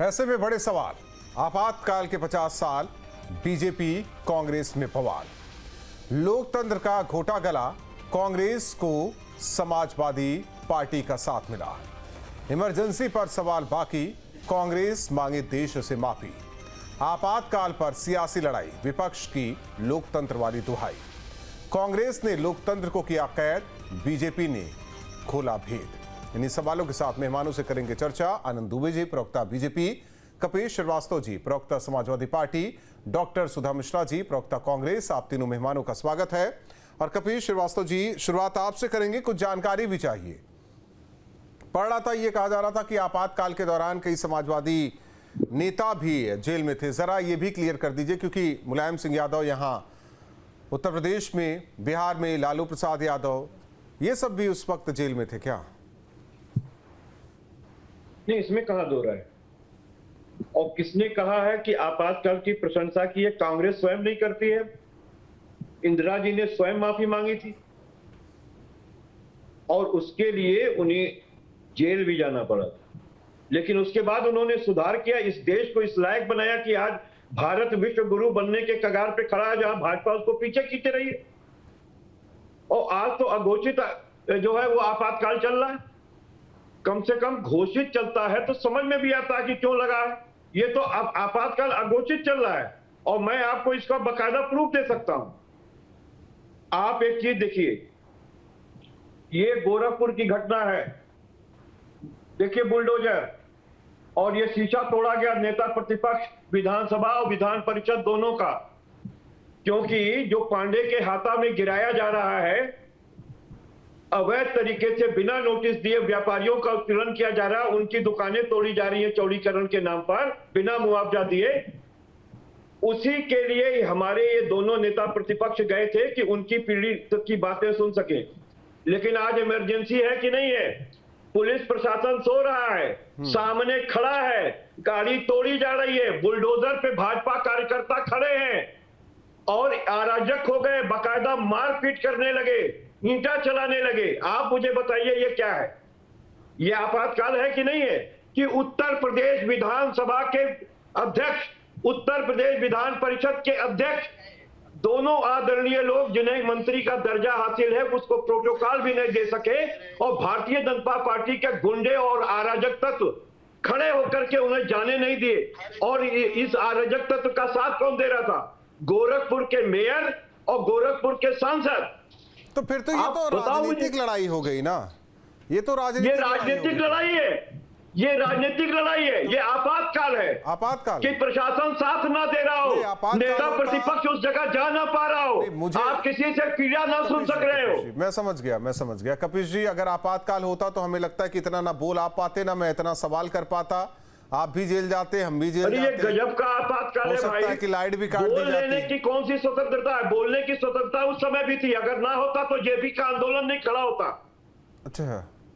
ऐसे में बड़े सवाल, आपातकाल के 50 साल, बीजेपी कांग्रेस में बवाल, लोकतंत्र का घोटा गला, कांग्रेस को समाजवादी पार्टी का साथ मिला, इमरजेंसी पर सवाल बाकी, कांग्रेस मांगे देश से माफी, आपातकाल पर सियासी लड़ाई, विपक्ष की लोकतंत्र वाली दुहाई, कांग्रेस ने लोकतंत्र को किया कैद, बीजेपी ने खोला भेद। इन्हीं सवालों के साथ मेहमानों से करेंगे चर्चा। आनंद दुबे जी, प्रवक्ता बीजेपी, कपिश श्रीवास्तव जी, प्रवक्ता समाजवादी पार्टी, डॉक्टर सुधा मिश्रा जी, प्रवक्ता कांग्रेस। आप तीनों मेहमानों का स्वागत है। और कपिश श्रीवास्तव जी, शुरुआत आपसे करेंगे, कुछ जानकारी भी चाहिए। पढ़ रहा था, ये कहा जा रहा था कि आपातकाल के दौरान कई समाजवादी नेता भी जेल में थे। जरा ये भी क्लियर कर दीजिए, क्योंकि मुलायम सिंह यादव यहाँ उत्तर प्रदेश में, बिहार में लालू प्रसाद यादव, ये सब भी उस वक्त जेल में थे क्या? नहीं, इसमें कहां दो रहा है। और किसने कहा है कि आपातकाल की प्रशंसा की है? कांग्रेस स्वयं नहीं करती है। इंदिरा जी ने स्वयं माफी मांगी थी और उसके लिए उन्हें जेल भी जाना पड़ा था, लेकिन उसके बाद उन्होंने सुधार किया, इस देश को इस लायक बनाया कि आज भारत विश्व गुरु बनने के कगार पे खड़ा है, जहां भाजपा उसको पीछे खींचे रही है। और आज तो अघोषित जो है वो आपातकाल चल रहा है। कम से कम घोषित चलता है तो समझ में भी आता है कि क्यों लगा है। ये तो अब आपातकाल अघोषित चल रहा है और मैं आपको इसका बकायदा प्रूफ दे सकता हूं। आप एक चीज देखिए, ये गोरखपुर की घटना है। देखिए बुलडोजर, और ये शीशा तोड़ा गया नेता प्रतिपक्ष, विधानसभा और विधान परिषद दोनों का, क्योंकि जो पांडे के हाथा में गिराया जा रहा है, अवैध तरीके से बिना नोटिस दिए व्यापारियों का उत्पीड़न किया जा रहा है, उनकी दुकानें तोड़ी जा रही हैं चौड़ीकरण के नाम पर बिना मुआवजा दिए। उसी के लिए हमारे ये दोनों नेता प्रतिपक्ष गए थे कि उनकी पीढ़ी की बातें सुन सके। लेकिन आज इमरजेंसी है कि नहीं है? पुलिस प्रशासन सो रहा है, सामने खड़ा है, गाड़ी तोड़ी जा रही है, बुलडोजर पे भाजपा कार्यकर्ता खड़े हैं और अराजक हो गए, बाकायदा मारपीट करने लगे, ईंटा चलाने लगे। आप मुझे बताइए ये क्या है? ये आपातकाल है कि नहीं है? कि उत्तर प्रदेश विधानसभा के अध्यक्ष, उत्तर प्रदेश विधान परिषद के अध्यक्ष, दोनों आदरणीय लोग जिन्हें मंत्री का दर्जा हासिल है, उसको प्रोटोकॉल भी नहीं दे सके, और भारतीय जनता पार्टी के गुंडे और अराजक तत्व खड़े होकर के उन्हें जाने नहीं दिए। और इस अराजक तत्व का साथ कौन दे रहा था? गोरखपुर के मेयर और गोरखपुर के सांसद। तो फिर तो ये तो राजनीतिक लड़ाई हो गई ना? ये तो राजनीतिक लड़ाई है, ये राजनीतिक लड़ाई है, ये आपातकाल है। आपातकाल कि प्रशासन साथ ना दे रहा हो, नेता प्रतिपक्ष उस जगह जा ना पा रहा हो, आप किसी से पीड़ा ना सुन सक रहे हो। मैं समझ गया कपिश जी। अगर आपातकाल होता तो हमें लगता है कि इतना ना बोल आप पाते, ना मैं इतना सवाल कर पाता। आप भी जेल जाते, हम भी जेल जाते। ये गजब का आपातकाल है भाई, कि लाइट भी काट दी जाती। बोलने की कौन सी स्वतंत्रता है? बोलने की स्वतंत्रता उस समय भी थी। अगर ना होता तो जेपी का आंदोलन नहीं खड़ा होता। अच्छा,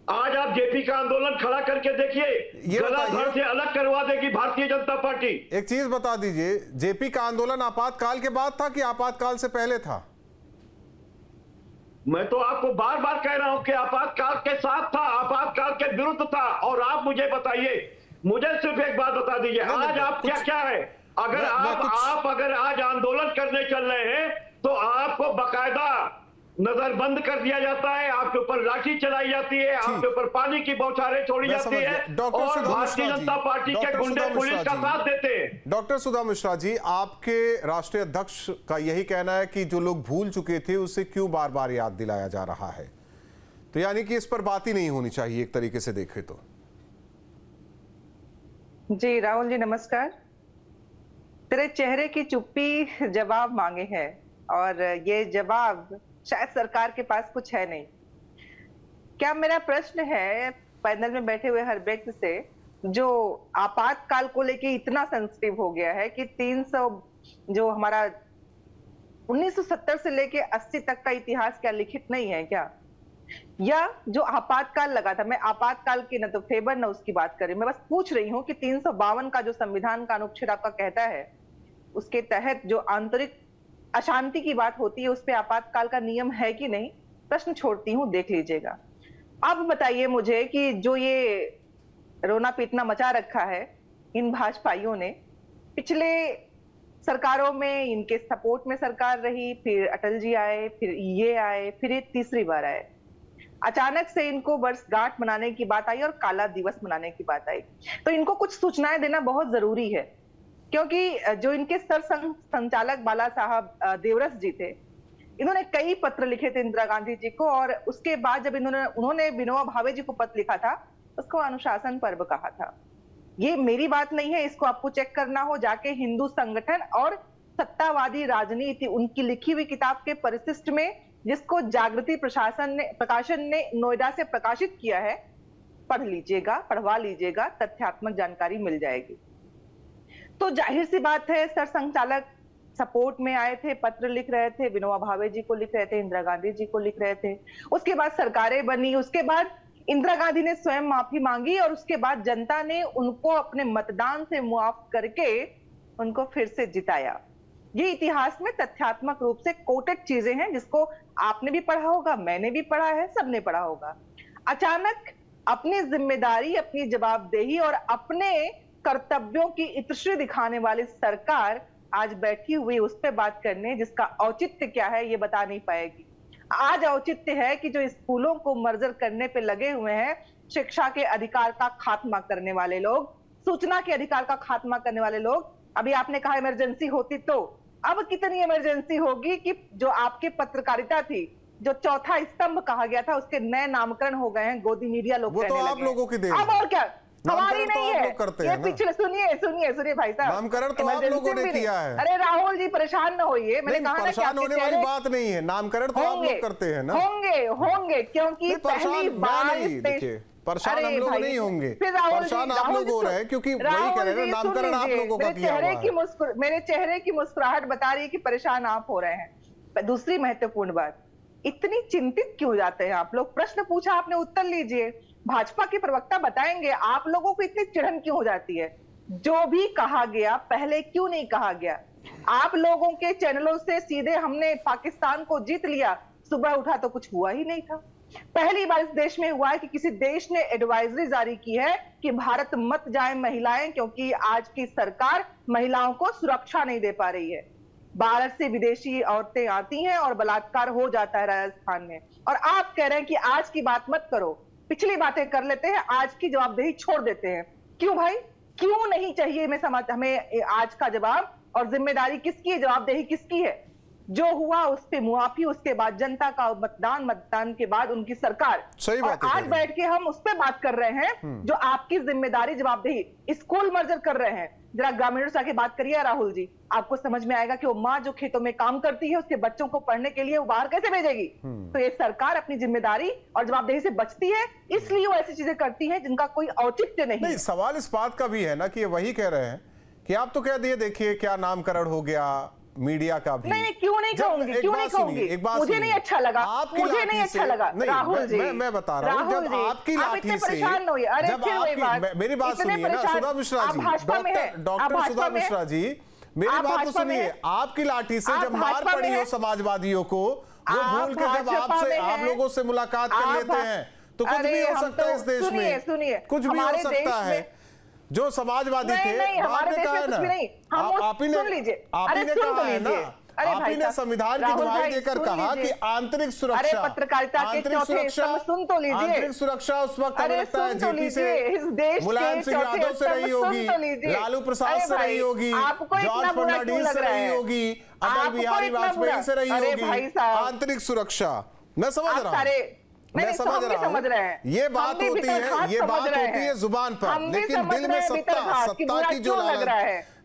आज आप जेपी का आंदोलन खड़ा करके देखिए, गला धड़ से अलग करवा देगी भारतीय जनता पार्टी। एक चीज बता दीजिए, जेपी का आंदोलन आपातकाल के बाद था कि आपातकाल से पहले था? मैं तो आपको बार बार कह रहा हूं कि आपातकाल के साथ था, आपातकाल के विरुद्ध था। और आप मुझे बताइए, मुझे सिर्फ एक बात बता दीजिए, आज आप क्या है? अगर आप अगर आज आंदोलन करने चल रहे हैं तो आपको बकायदा नजरबंद कर दिया जाता है, आपके ऊपर लाठी चलाई जाती है, आपके ऊपर पानी की बौछारें छोड़ी जाती है, और भारतीय जनता पार्टी के गुंडे पुलिस का साथ देते हैं। डॉक्टर सुधा मिश्रा जी, आपके राष्ट्रीय अध्यक्ष का यही कहना है कि जो लोग भूल चुके थे उसे क्यों बार बार याद दिलाया जा रहा है, तो यानी कि इस पर बात ही नहीं होनी चाहिए एक तरीके से देखें तो। जी राहुल जी नमस्कार। तेरे चेहरे की चुप्पी जवाब मांगे हैं, और ये जवाब शायद सरकार के पास कुछ है नहीं। क्या मेरा प्रश्न है पैनल में बैठे हुए हर व्यक्ति से, जो आपातकाल को लेके इतना सेंसिटिव हो गया है कि 300 जो हमारा 1970 से लेके 80 तक का इतिहास क्या लिखित नहीं है क्या? या जो आपातकाल लगा था, मैं आपातकाल की न तो फेवर न उसकी बात कर रही, मैं बस पूछ रही हूँ कि 352 का जो संविधान का अनुच्छेद आपका कहता है, उसके तहत जो आंतरिक अशांति की बात होती है, उस पे आपातकाल का नियम है कि नहीं? प्रश्न छोड़ती हूँ, देख लीजिएगा। अब बताइए मुझे कि जो ये रोना पीटना मचा रखा है, इन भाजपाइयों ने पिछले सरकारों में इनके सपोर्ट में सरकार रही, फिर अटल जी आए, फिर ये आए, फिर ये तीसरी बार आए। अचानक से इनको वर्षगांठ मनाने की बात आई और काला दिवस मनाने की बात आई। तो इनको कुछ सूचनाएं देना बहुत जरूरी है, क्योंकि जो इनके संचालक बाला साहब देवरस जी थे, इन्होंने कई पत्र लिखे थे इंदिरा गांधी जी को, और उसके बाद जब उन्होंने विनोबा भावे जी को पत्र लिखा था, उसको अनुशासन पर्व कहा था। ये मेरी बात नहीं है, इसको आपको चेक करना हो जाके हिंदू संगठन और सत्तावादी राजनीति, उनकी लिखी हुई किताब के परिशिष्ट में, जिसको जागृति प्रकाशन ने नोएडा से प्रकाशित किया है, पढ़ लीजिएगा, पढ़वा लीजिएगा, तथ्यात्मक जानकारी मिल जाएगी। तो जाहिर सी बात है, सर संचालक सपोर्ट में आए थे, पत्र लिख रहे थे, विनोबा भावे जी को लिख रहे थे, इंदिरा गांधी जी को लिख रहे थे। उसके बाद सरकारें बनी, उसके बाद इंदिरा गांधी ने स्वयं माफी मांगी, और उसके बाद जनता ने उनको अपने मतदान से मुआफ करके उनको फिर से जिताया। ये इतिहास में तथ्यात्मक रूप से कोटेड चीजें हैं, जिसको आपने भी पढ़ा होगा, मैंने भी पढ़ा है, सबने पढ़ा होगा। अचानक अपनी जिम्मेदारी, अपनी जवाबदेही और अपने कर्तव्यों की इतश्री दिखाने वाली सरकार आज बैठी हुई उस पर बात करने, जिसका औचित्य क्या है ये बता नहीं पाएगी। आज औचित्य है कि जो स्कूलों को मर्जर करने पे लगे हुए हैं, शिक्षा के अधिकार का खात्मा करने वाले लोग, सूचना के अधिकार का खात्मा करने वाले लोग। अभी आपने कहा इमरजेंसी होती, तो अब कितनी इमरजेंसी होगी कि जो आपकी पत्रकारिता थी, जो चौथा स्तंभ कहा गया था, उसके नए नामकरण हो गए हैं, गोदी मीडिया लोग कहने लगे। वो तो आप लोगों की देन है। अब और क्या, हमारी नहीं है ये। पिछले सुनिए भाई साहब, नामकरण तो आप लोगों ने किया है। अरे राहुल जी परेशान न होइए, मैंने कहा ना, परेशान होने वाली बात नहीं है, नामकरण तो आप लोग करते हैं ना। होंगे क्योंकि पहली बार परेशान हम लोग नहीं होंगे, परेशान आप लोग हो रहे हैं, क्योंकि वही कह रहे हैं, नामकरण आप लोगों का किया हुआ है। मेरे चेहरे की मुस्कुराहट बता रही है कि परेशान आप हो रहे हैं। दूसरी महत्वपूर्ण बात, इतनी चिंतित क्यों जाते हैं आप लोग? प्रश्न पूछा आपने, उत्तर लीजिए। भाजपा के प्रवक्ता बताएंगे आप लोगों को इतनी चिढ़न क्यों हो जाती है? जो भी कहा गया पहले क्यों नहीं कहा गया? आप लोगों के चैनलों से सीधे हमने पाकिस्तान को जीत लिया, सुबह उठा तो कुछ हुआ ही नहीं था। पहली बार इस देश में हुआ है कि किसी देश ने एडवाइजरी जारी की है कि भारत मत जाएं महिलाएं, क्योंकि आज की सरकार महिलाओं को सुरक्षा नहीं दे पा रही है। बाहर से विदेशी औरतें आती हैं और बलात्कार हो जाता है राजस्थान में, और आप कह रहे हैं कि आज की बात मत करो, पिछली बातें कर लेते हैं, आज की जवाबदेही छोड़ देते हैं। क्यों भाई, क्यों नहीं चाहिए? मैं समझ, हमें आज का जवाब और जिम्मेदारी किसकी है, जवाबदेही किसकी है? जो हुआ उस पे मुआफी, उसके बाद जनता का मतदान के बाद उनकी सरकार। सही बात है। आज बैठ के हम उस पे बात कर रहे हैं जो आपकी जिम्मेदारी, जवाबदेही। स्कूल मर्जर कर रहे हैं, जरा ग्रामीणों से आके बात करिए राहुल जी, आपको समझ में आएगा कि वो माँ जो खेतों में काम करती है, उसके बच्चों को पढ़ने के लिए वो बाहर कैसे भेजेगी? तो ये सरकार अपनी जिम्मेदारी और जवाबदेही से बचती है, इसलिए वो ऐसी चीजें करती है जिनका कोई औचित्य नहीं। सवाल इस बात का भी है ना कि ये वही कह रहे हैं कि आप तो कह दिए, देखिए क्या नामकरण हो गया मीडिया का भी। नहीं, क्यों नहीं कहूंगी, क्यों नहीं कहूंगी? मुझे नहीं अच्छा लगा, मुझे नहीं अच्छा लगा राहुल जी। मैं बता रहा हूँ, जब आपकी लाठी से, जब आपकी, मेरी बात सुनिए ना सुधा मिश्रा जी, डॉक्टर सुधा मिश्रा जी, मेरी बात तो सुनिए। आपकी लाठी से जब मार पड़ी हो समाजवादियों को, वो भूल के जब आपसे, आप लोगों से मुलाकात कर लेते हैं, तो कुछ भी हो सकता है इस देश में, कुछ भी हो सकता है। जो समाजवादी थे, आपने कहा है ना, आप ही ने कहा है ना, आप ही ने संविधान की दुहाई देकर कहा कि आंतरिक सुरक्षा, आंतरिक सुरक्षा उस वक्त हमें लगता है जेपी से, मुलायम सिंह यादव से रही होगी, लालू प्रसाद से रही होगी, जॉर्ज फर्नांडिस से रही होगी, अटल बिहारी वाजपेयी से रही होगी। आंतरिक सुरक्षा मैं समझ रहा हूँ, मैं समझ रहा हूं, ये बात होती है, ये बात होती है जुबान पर, लेकिन दिल में सत्ता की जो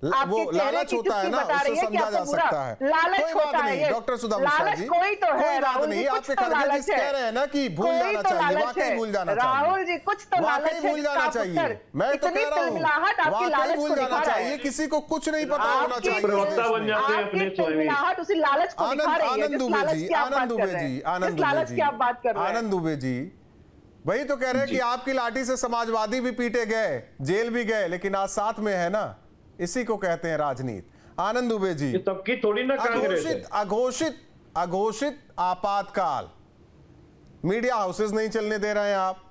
वो लालच होता है ना, उसे समझा जा सकता है। कोई बात नहीं डॉक्टर सुधा मिश्रा जी, कोई बात नहीं। आपके खड़गे जी कह रहे हैं ना कि भूल जाना चाहिए, वाकई भूल जाना चाहिए राहुल जी, कुछ तो वाकई भूल जाना चाहिए। मैं तो कह रहा हूँ वाकई भूल जाना चाहिए, किसी को कुछ नहीं पता होना चाहिए। आनंद दुबे जी, आनंद दुबे जी, आनंद दुबे जी, आनंद दुबे जी वही तो कह रहे हैं कि आपकी लाठी से समाजवादी भी पीटे गए, जेल भी गए, लेकिन आज साथ में है ना, इसी को कहते हैं राजनीति। आनंद दुबे जी, तबकी थोड़ी ना कांग्रेस है। अघोषित आपातकाल, मीडिया हाउसेस नहीं चलने दे रहे हैं आप,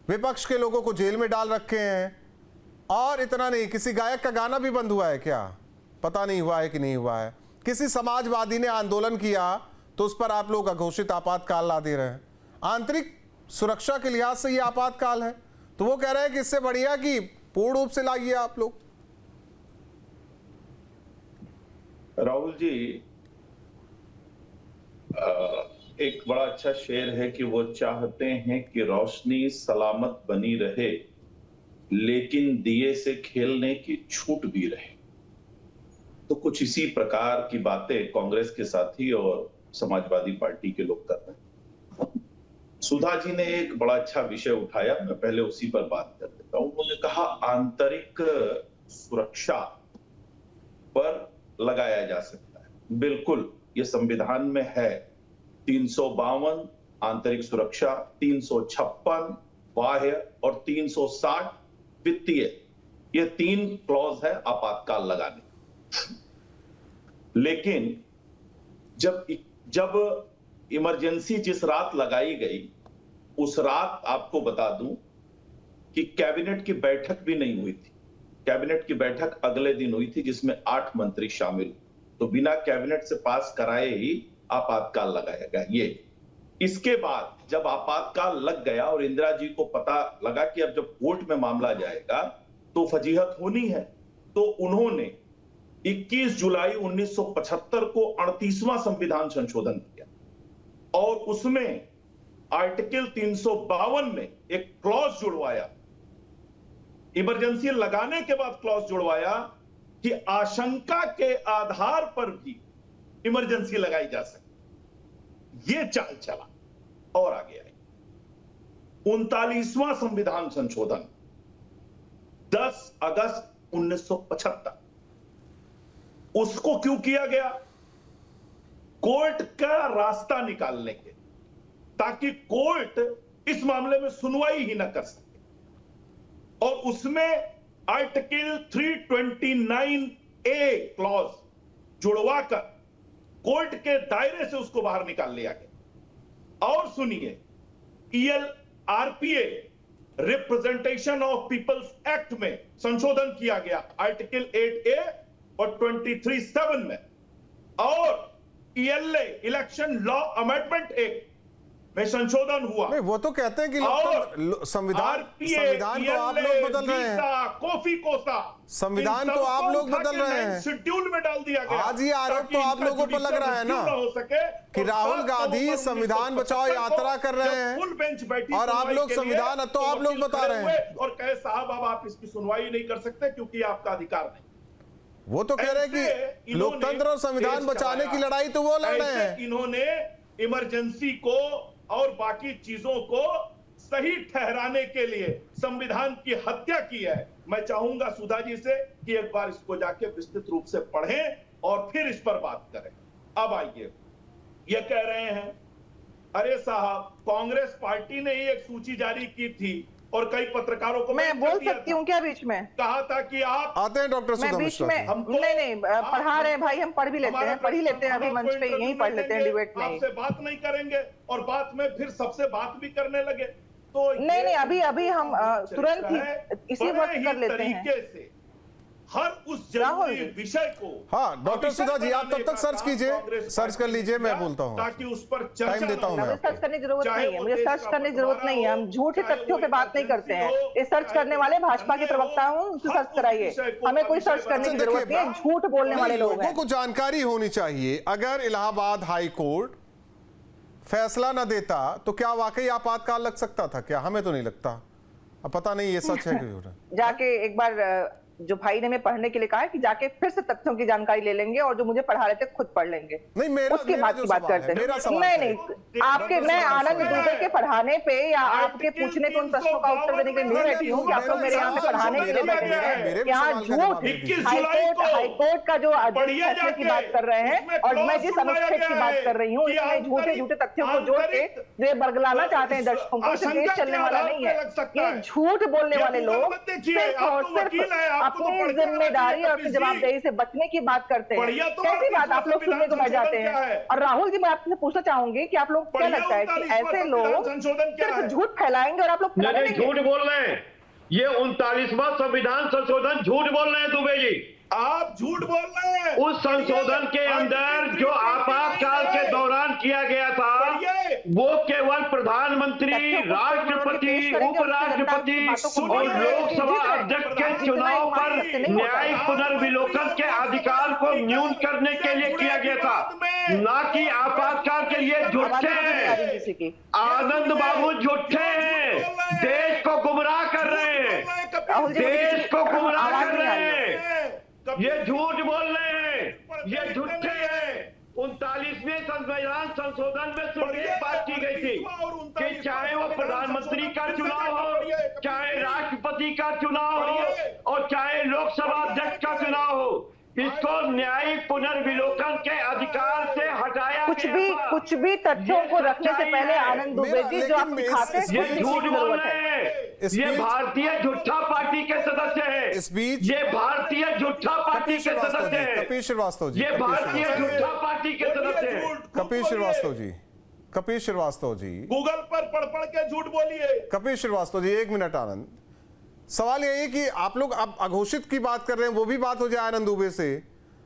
विपक्ष के लोगों को जेल में डाल रखे हैं, और इतना नहीं, किसी गायक का गाना भी बंद हुआ है क्या? पता नहीं हुआ है कि नहीं हुआ है। किसी समाजवादी ने आंदोलन किया तो उस पर आप लोग अघोषित आपातकाल ला दे रहे हैं। आंतरिक सुरक्षा के लिहाज से ये आपातकाल है, तो वो कह रहे हैं कि इससे बढ़िया कि पूर्ण रूप से लाइए आप लोग। राहुल जी, एक बड़ा अच्छा शेर है कि वो चाहते हैं कि रोशनी सलामत बनी रहे, लेकिन दिए से खेलने की छूट भी रहे। तो कुछ इसी प्रकार की बातें कांग्रेस के साथी और समाजवादी पार्टी के लोग कर रहे हैं। सुधा जी ने एक बड़ा अच्छा विषय उठाया, मैं पहले उसी पर बात कर देता हूं। उन्होंने कहा आंतरिक सुरक्षा पर लगाया जा सकता है। बिल्कुल, ये संविधान में है। 352 आंतरिक सुरक्षा, 356 बाह्य और 360 वित्तीय, ये 3 क्लॉज है आपातकाल लगाने। लेकिन जब इमरजेंसी जिस रात लगाई गई, उस रात आपको बता दूं कि कैबिनेट की बैठक भी नहीं हुई थी। कैबिनेट की बैठक अगले दिन हुई थी जिसमें 8 मंत्री शामिल। तो बिना कैबिनेट से पास कराए ही आपातकाल लगाया गया। ये इसके बाद जब आपातकाल लग गया और इंदिरा जी को पता लगा कि अब जब कोर्ट में मामला जाएगा तो फजीहत होनी है, तो उन्होंने 21 जुलाई 1975 को 38वां संविधान संशोधन किया और उसमें आर्टिकल 352 में एक क्लॉज जुड़वाया, इमरजेंसी लगाने के बाद क्लॉज जुड़वाया कि आशंका के आधार पर भी इमरजेंसी लगाई जा सकती। यह चाल चला और आगे आई। 39वां संविधान संशोधन 10 अगस्त 1975, उसको क्यों किया गया? कोर्ट का रास्ता निकालने के, ताकि कोर्ट इस मामले में सुनवाई ही ना कर सके। और उसमें आर्टिकल 329A क्लॉज जुड़वाकर कोर्ट के दायरे से उसको बाहर निकाल लिया गया। और सुनिए, ELRPA representation of people's act में संशोधन किया गया आर्टिकल 8A और 23(7) में, और ELA election law amendment act में संशोधन हुआ। नहीं, वो तो कहते हैं कि संविधान को आप लोग बदल रहे हैं। कॉफी कोसा संविधान को आप लोग बदल रहे हैं। शेड्यूल में डाल दिया गया। आज ये आरोप तो आप लोगों पर लग रहा है ना हो सके कि राहुल गांधी संविधान बचाओ यात्रा कर रहे हैं फुल बेंच बैठी और आप लोग संविधान तो आप लोग बता रहे हैं और कहे साहब अब आप इसकी सुनवाई नहीं कर सकते क्योंकि आपका अधिकार नहीं। वो तो कह रहे हैं कि लोकतंत्र और संविधान बचाने की लड़ाई तो वो लड़ रहे हैं। इन्होंने इमरजेंसी को और बाकी चीजों को सही ठहराने के लिए संविधान की हत्या की है। मैं चाहूंगा सुधा जी से कि एक बार इसको जाके विस्तृत रूप से पढ़ें और फिर इस पर बात करें। अब आइए, ये कह रहे हैं अरे साहब, कांग्रेस पार्टी ने ही एक सूची जारी की थी और कई पत्रकारों को मैं बोल सकती हूँ क्या बीच में? कहा था कि आप आते हैं डॉक्टर मैं बीच में नहीं पढ़ा रहे हैं भाई, हम पढ़ भी लेते हैं, पढ़ ही लेते हैं, अभी मंच पे यहीं पढ़ लेते हैं, डिबेट में आपसे बात नहीं करेंगे और बात में फिर सबसे बात भी करने लगे तो नहीं अभी हम तुरंत ही इसी वक्त कर लेते हैं हर उस जरूरी विषय को। हाँ डॉक्टर सुधा जी, आप तब तक सर्च कीजिए, सर्च कर लीजिए, मैं बोलता हूँ, ताकि उस पर चर्चा देता हूँ। मुझे सर्च करने की जरूरत नहीं है, मुझे सर्च करने की जरूरत नहीं है। हम झूठे तथ्यों पे बात नहीं करते हैं। ये सर्च करने वाले भाजपा के प्रवक्ता हूँ, उनसे सर्च कराइए, हमें कोई सर्च करने की जरूरत नहीं है। झूठ बोलने वाले लोग हैं। लोगों को जानकारी होनी चाहिए। अगर इलाहाबाद हाई कोर्ट फैसला न देता तो क्या वाकई आपातकाल लग सकता था क्या? हमें तो नहीं लगता। अब पता नहीं ये सच है कि जाके एक बार जो भाई ने मैं पढ़ने के लिए कहा है कि जाके फिर से तथ्यों की जानकारी ले लेंगे और जो मुझे पढ़ा रहे थे खुद पढ़ लेंगे। नहीं, मेरा उसके बाद की बात करते हैं। नहीं आपके, मैं आनंद दुबे के पढ़ाने पे या आपके पूछने के उन प्रश्नों का उत्तर देने के लिए नहीं बैठी हूँ कि आप लोग मेरे यहाँ पे पढ़ाने के लिए बैठे हैं। यहाँ झूठ, हाईकोर्ट का जो फैसले की बात कर रहे हैं और मैं जिस अनुच्छेद की बात कर रही हूँ, इसमें झूठे तथ्यों को जोड़ के जो बरगलाना चाहते हैं दर्शकों को, इसे देश चलने वाला नहीं है। ये झूठ बोलने वाले लोग सिर्फ और सिर्फ अपनी जिम्मेदारी और अपनी जवाबदेही से बचने की बात करते हैं। कैसी बात आप लोग सुनने को बैठ जाते हैं? और राहुल जी, मैं आपसे पूछना चाहूंगी कि आप लोग क्या लगता है कि ऐसे लोग सिर्फ झूठ फैलाएंगे और आप लोग झूठ बोल रहे हैं? ये 39वां संविधान संशोधन झूठ बोल रहे हैं दुबे जी। आप झूठ बोल रहे हैं। उस संशोधन के अंदर जो आपातकाल के दौरान किया गया था वो केवल प्रधानमंत्री, राष्ट्रपति, उपराष्ट्रपति और लोकसभा अध्यक्ष के चुनाव पर न्यायिक पुनर्विलोकन के अधिकार को न्यून करने के लिए किया गया था, ना कि आपातकाल के लिए। झूठे हैं आनंद बाबू, झूठे हैं, देश को गुमराह कर रहे हैं, देश को गुमराह कर रहे हैं। ये झूठ बोल रहे हैं, ये झूठे हैं। 39वें संविधान संशोधन में सिर्फ एक बात की गई थी कि चाहे वो प्रधानमंत्री का चुनाव हो, चाहे राष्ट्रपति का चुनाव हो और चाहे लोकसभा अध्यक्ष का चुनाव हो, इसको न्यायिक पुनर्विलोकन के अधिकार से हटाया कुछ भी तथ्यों को रखने से पहले आनंद दुबे जी जो आप दिखाते हैं, ये झूठ बोल रहे हैं। ये भारतीय झूठा पार्टी के सदस्य हैं। इस बीच ये भारतीय झूठा पार्टी के सदस्य हैं। कपिल श्रीवास्तव जी, ये भारतीय झूठा पार्टी के सदस्य हैं। कपिल श्रीवास्तव जी, कपिल श्रीवास्तव जी, गूगल पर पढ़ के झूठ बोलिए। कपिल श्रीवास्तव जी, एक मिनट। आनंद, सवाल यही है कि आप लोग अब अघोषित की बात कर रहे हैं, वो भी बात हो जाए आनंद दुबे से।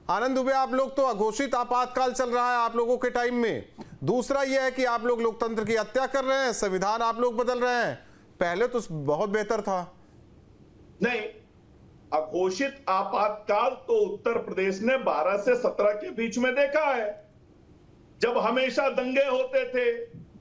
आनंद दुबे, आप लोग तो अघोषित आपातकाल चल रहा है आप लोगों के टाइम में। दूसरा यह है कि आप लोग लोकतंत्र की हत्या कर रहे हैं, संविधान आप लोग बदल रहे हैं। पहले तो बहुत बेहतर था। नहीं, अघोषित आपातकाल तो उत्तर प्रदेश ने 12 से 17 के बीच में देखा है, जब हमेशा दंगे होते थे,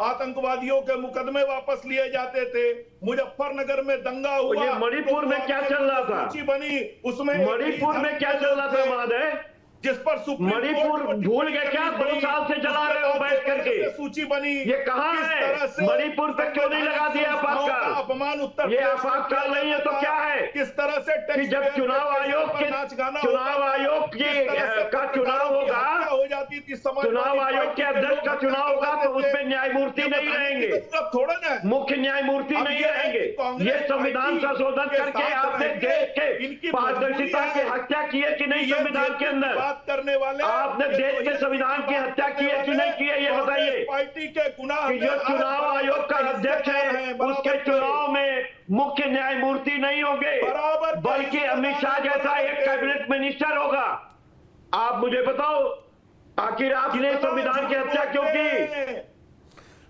आतंकवादियों के मुकदमे वापस लिए जाते थे। मुजफ्फरनगर में दंगा हुआ, ये मणिपुर में क्या चल रहा था? सूची बनी, उसमें मणिपुर में क्या चल रहा था महोदय? जिस पर सुप्रीम मणिपुर कोर्ट भूल गए क्या? 2 साल से चला रहे हो बैठ करके। सूची बनी, ये कहाँ है? मणिपुर पे क्यों नहीं लगा दिया आपातकाल? अपमान उत्तर, ये आपातकाल नहीं है तो क्या है? किस तरह से कि जब चुनाव आयोग का चुनाव होगा, हो जाती थी, चुनाव आयोग के अध्यक्ष का चुनाव होगा तो उसमें न्यायमूर्ति नहीं रहेंगे, थोड़ा ना मुख्य न्यायमूर्ति नहीं रहेंगे। ये संविधान संशोधन करके आपने देश के पारदर्शिता की हत्या की है कि नहीं? संविधान के अंदर बात करने वाले आपने देश के संविधान की हत्या की है कि नहीं की है? ये बताइए। पार्टी के गुनाह कि जो चुनाव आयोग का अध्यक्ष है उसके चुनाव में मुख्य न्यायमूर्ति नहीं होंगे, बल्कि अमित शाह जैसा एक कैबिनेट मिनिस्टर होगा। आप मुझे बताओ, आखिर आपने संविधान की हत्या क्यों की?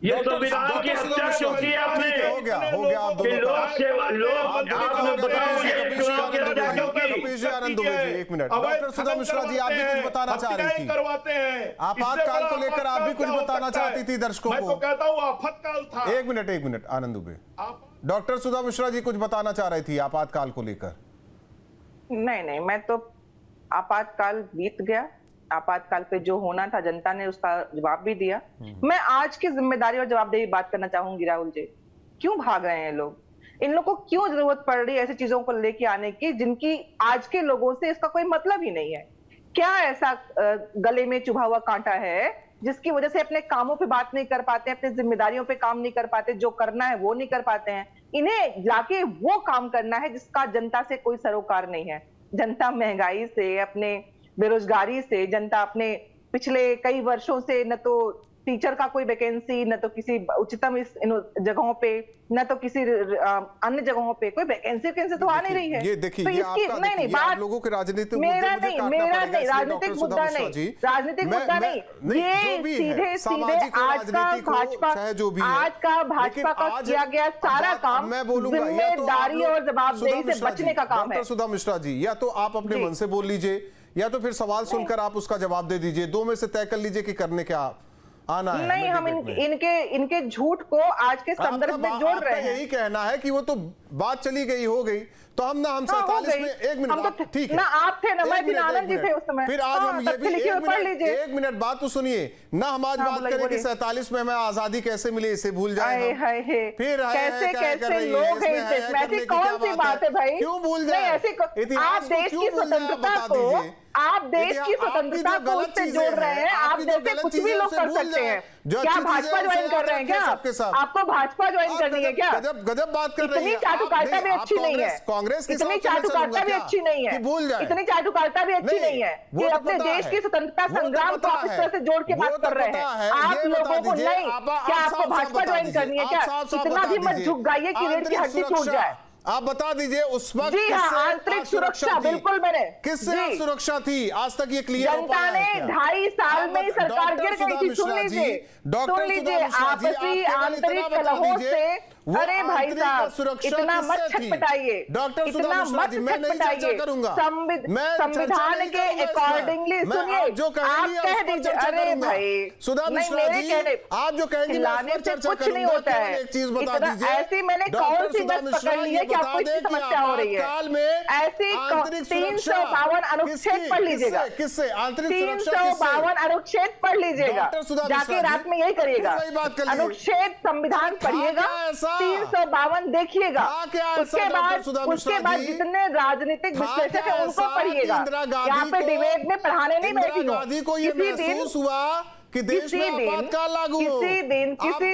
ये संविधान की हत्या क्यों की आपने? हो गया आप कि लोक सेवा, लोग आपने बताओ ये चुनाव की हत्या क्यों की? कपिल जी, आनंद दुबे जी, एक मिनट। डॉक्टर सुधा मिश्रा जी, आप भी कुछ बताना चाह रही थी। करवाते हैं आपातकाल को लेकर आप भी कुछ बताना चाहती थी दर्शकों मैं को। तो कहता हूँ आपातकाल था। एक मिनट आनंद दुबे। डॉक्टर सुधा मिश्रा जी कुछ बताना चाह रही थी आपातकाल को लेकर। नहीं, मैं तो आपातकाल बीत गया। आपातकाल पे जो होना था जनता ने उसका जवाब भी दिया। मैं आज की जिम्मेदारी और जवाबदेही बात करना चाहूंगी। राहुल जी, क्यों भाग रहे हैं लोग? इन लोगों को क्यों जरूरत पड़ रही है ऐसी चीजों को लेके आने की जिनकी आज के लोगों से इसका कोई मतलब ही नहीं है? क्या ऐसा गले में चुभा हुआ कांटा है जिसकी वजह से अपने कामों पे बात नहीं कर पाते, अपनी जिम्मेदारियों पे काम नहीं कर पाते, जो करना है वो नहीं कर पाते हैं? इन्हें जाके वो काम करना है जिसका जनता से कोई सरोकार नहीं है। जनता महंगाई से, अपने बेरोजगारी से, जनता अपने पिछले कई वर्षों से न तो टीचर का कोई वैकेंसी, न तो किसी उच्चतम इस जगहों पे, न तो किसी अन्य जगहों पे कोई वैकेंसी तो आ नहीं रही है। ये देखिए, तो ये इसकी आपका नहीं बात लोगों के राजनीतिक मेरा नहीं राजनीतिक मुद्दा नहीं, राजनीतिक मुद्दा नहीं, ये सीधे आज का भाजपा का किया गया सारा काम मैं बोलूंगा जिम्मेदारी और जवाबदेही से बचने का काम है। सुधा मिश्रा जी, या तो आप अपने मन से बोल लीजिए या तो फिर सवाल सुनकर आप उसका जवाब दे दीजिए। दो में से तय कर लीजिए कि करने क्या आना है। नहीं, हम इनके झूठ को आज के संदर्भ में जोड़ रहे हैं। यही कहना है कि वो तो बात चली गई हो गई, तो हम 47 में एक मिनट, ठीक है ना, आप थे ना, मैं भी आनंद जी थे उस समय। फिर आज हम ये भी एक मिनट बात तो सुनिए ना, हम आज बात करें कि 47 में हमें आजादी कैसे मिली, इसे भूल जाए। फिर कैसे लोग हैं ऐसी कौन सी बात है भाई? क्यों भूल जाए? आप देश की स्वतंत्रता को, आप देश की स्वतंत्रता को उससे जोड़ रहे हैं। आप जैसे कुछ भी लोग कर सकते हैं। क्या भाजपा ज्वाइन कर रहे हैं? क्या आपको भाजपा ज्वाइन करनी है? क्या गजब बात कर रही है। इतनी चाटुकारिता भी अच्छी नहीं है, कांग्रेस की इतनी चाटुकारिता भी अच्छी नहीं है, भूल जाए, इतनी चाटुकारिता भी अच्छी नहीं है कि अपने देश की स्वतंत्रता संग्राम को आप इस तरह से जोड़ के बात कर रहे हैं। आप लोगों को नहीं, क्या आपको भाजपा ज्वाइन करनी है? क्या इतना भी मत झुक जाइए कि रेल की हड्डी टूट जाए। आप बता दीजिए उस वक्त जी हाँ, आंतरिक सुरक्षा बिल्कुल मैंने किससे सुरक्षा थी आज तक ये क्लियर हो जनता पाया ने है क्या? 2.5 साल में ही सरकार गिर गई थी। सुन लीजिए आपसी आंतरिक कलहों से, अरे भाई साहब इतना मत छटपटाइए, इतना मत छटपटाइए, संविधान के अकॉर्डिंगली सुनिए, आप कह दीजिए। अरे भाई सुधा मिश्रा जी, आप जो कहेंगे चिल्लाने से कुछ नहीं होता है। एक चीज बता दीजिए, ऐसी मैंने कौन सी बात पकड़ ली है कि आपको इतनी समस्या हो रही है? ऐसी 352 अनुच्छेद पढ़ लीजिएगा, किससे आंतरिक सुरक्षा, 352 अनुच्छेद पढ़ लीजिएगा, जाके रात में यही करिएगा, अनुच्छेद संविधान पढ़िएगा, 352 देखिएगा, उसके बाद जितने राजनीतिक विश्लेषक है उनको पढ़िएगा। यहाँ पे डिबेट में पढ़ाने नहीं बैठी हूँ। किसी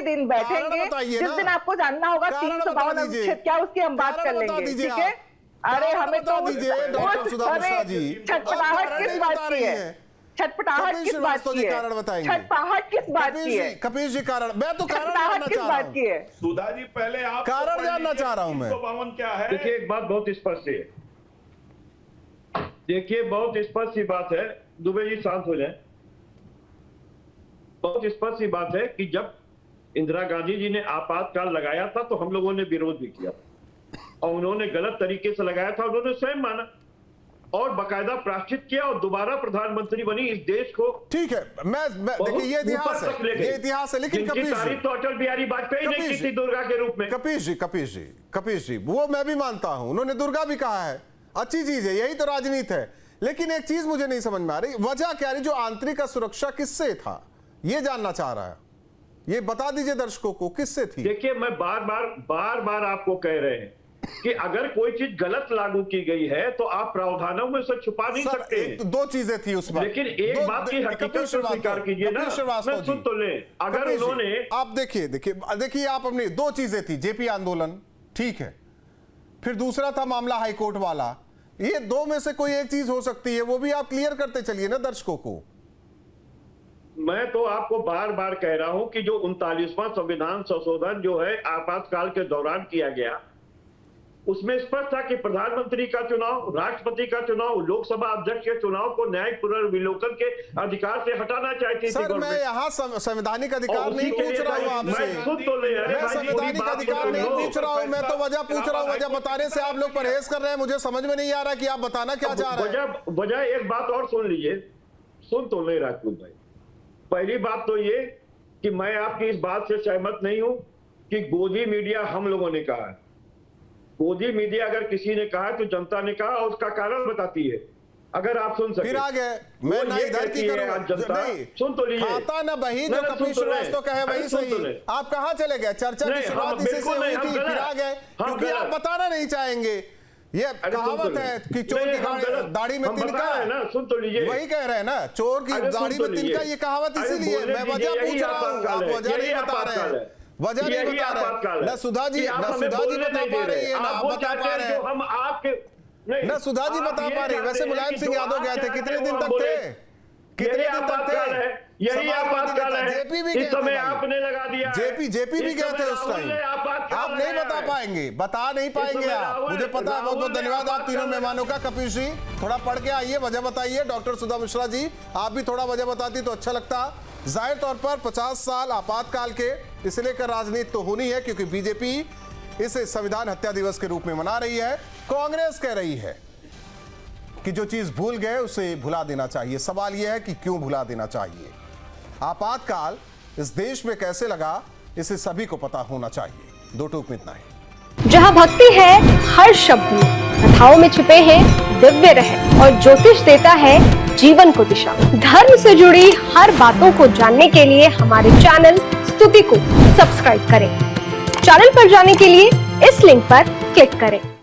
दिन बैठेंगे, जिस दिन आपको जानना होगा 352 अनुच्छेद क्या, उसकी हम बात कर लेंगे, ठीक है? अरे हमें तो छटपटाहट किस बात की है? छटपटाहट किस बात की है? छटपटाहट किस बात की है? कपीश जी कारण, मैं तो कारण छटपटाहट किस बात की है? सुधा जी पहले आप कारण जानना चाह रहा हूं मैं। 352 क्या है? देखिए एक बात बहुत स्पष्ट है, देखिए बहुत स्पष्ट सी बात है, दुबे जी शांत हो जाए। बहुत स्पष्ट सी बात है कि जब इंदिरा गांधी जी ने आपातकाल लगाया था तो हम लोगों ने विरोध भी किया और उन्होंने गलत तरीके से लगाया था, उन्होंने स्वयं माना और बाकायदा प्राश्चित किया और दोबारा प्रधानमंत्री बनी इस देश को। ठीक है, मैं देखिए ये इतिहास है, लेकिन कपीश तारीफ तो अटल बिहारी वाजपेयी ने की थी दुर्गा के रूप में। कपीश जी वो मैं भी मानता हूं, उन्होंने दुर्गा भी कहा है, अच्छी चीज है, यही तो राजनीति है। लेकिन एक चीज मुझे नहीं समझ में आ रही, वजह क्या रही? जो आंतरिक सुरक्षा किससे था, ये जानना चाह रहा है, ये बता दीजिए दर्शकों को, किससे थी? देखिए मैं बार बार आपको कह रहे हैं कि अगर कोई चीज गलत लागू की गई है तो आप प्रावधानों में से छुपा नहीं सकते। दो चीजें थी उसमें, लेकिन एक बात की हकीकत को स्वीकार कीजिए ना, मैं सुन तो ले। अगर उन्होंने, आप देखिए आप अपनी दो चीजें थी, जेपी आंदोलन, ठीक है, फिर दूसरा था मामला हाईकोर्ट वाला, ये दो में से कोई एक चीज हो सकती है, वो भी आप क्लियर करते चलिए ना दर्शकों को। मैं तो आपको बार बार कह रहा हूं कि जो 39वां संविधान संशोधन जो है आपातकाल के दौरान किया गया, उसमें स्पष्ट था कि प्रधानमंत्री का चुनाव, राष्ट्रपति का चुनाव, लोकसभा अध्यक्ष के चुनाव को न्यायिक पुनर्विलोकन के अधिकार से हटाना चाहती थी। सर मैं यहाँ संवैधानिक अधिकार नहीं पूछ रहा हूँ आपसे, मैं संवैधानिक अधिकार नहीं पूछ रहा हूँ, मैं तो वजह पूछ रहा हूँ। वजह बताने से आप लोग परहेज कर रहे हैं, मुझे समझ में नहीं आ रहा कि आप बताना क्या चाह रहे हैं। वजह एक बात और सुन लीजिए, सुन तो नहीं राजपूत भाई। पहली बात तो ये कि मैं आपकी इस बात से सहमत नहीं हूं कि गोदी मीडिया हम लोगों ने कहा है। गोदी मीडिया अगर किसी ने कहा तो जनता ने कहा और उसका कारण बताती है, अगर आप सुन सके। फिर आ गए, मैं ना इधर की करूंगा, नहीं सुन तो लीजिए, खाता ना बही जो कपीश श्रीवास्तव कहे वही सही। आप कहां चले गए? चर्चा की शुरुआत इसी से हुई थी, फिर आ गए क्योंकि आप बताना नहीं चाहेंगे। ये कहावत है कि चोर की दाढ़ी में तिनका है ना, सुन तो लीजिए, वही कह रहे हैं ना, चोर की दाढ़ी में तिनका, ये कहावत इसीलिए मैं वजह पूछ रहा हूँ, आप वजह नहीं बता रहे हैं, वजह नहीं बता रहे। ना सुधा जी बता पा रही है, ना आप बता पा रहे हैं, हम आपके ना सुधा जी बता पा रही। वैसे मुलायम सिंह यादव गए थे, कितने दिन तक थे? कितने दिन तक थे? यही आपातकाल है, जेपी भी इस समय आपने लगा दिया, जेपी भी गए थे उस टाइम। आप नहीं बता पाएंगे, बता नहीं पाएंगे आप, मुझे पता है। बहुत बहुत धन्यवाद आप तीनों मेहमानों का। कपिल जी थोड़ा पढ़ के आइए, वजह बताइए। डॉक्टर सुधा मिश्रा जी आप भी थोड़ा वजह बताती तो अच्छा लगता। जाहिर तौर पर 50 साल आपातकाल के, इसे लेकर राजनीति तो होनी है क्योंकि बीजेपी इसे संविधान हत्या दिवस के रूप में मना रही है। कांग्रेस कह रही है कि जो चीज भूल गए उसे भुला देना चाहिए। सवाल यह है कि क्यों भुला देना चाहिए? आपातकाल इस देश में कैसे लगा, इसे सभी को पता होना चाहिए। दो टूक में इतना ही। जहां भक्ति है हर शब्द में, कथाओं में छुपे हैं दिव्य रहस्य और ज्योतिष देता है जीवन को दिशा। धर्म से जुड़ी हर बातों को जानने के लिए हमारे चैनल स्तुति को सब्सक्राइब करें। चैनल पर जाने के लिए इस लिंक पर क्लिक करें।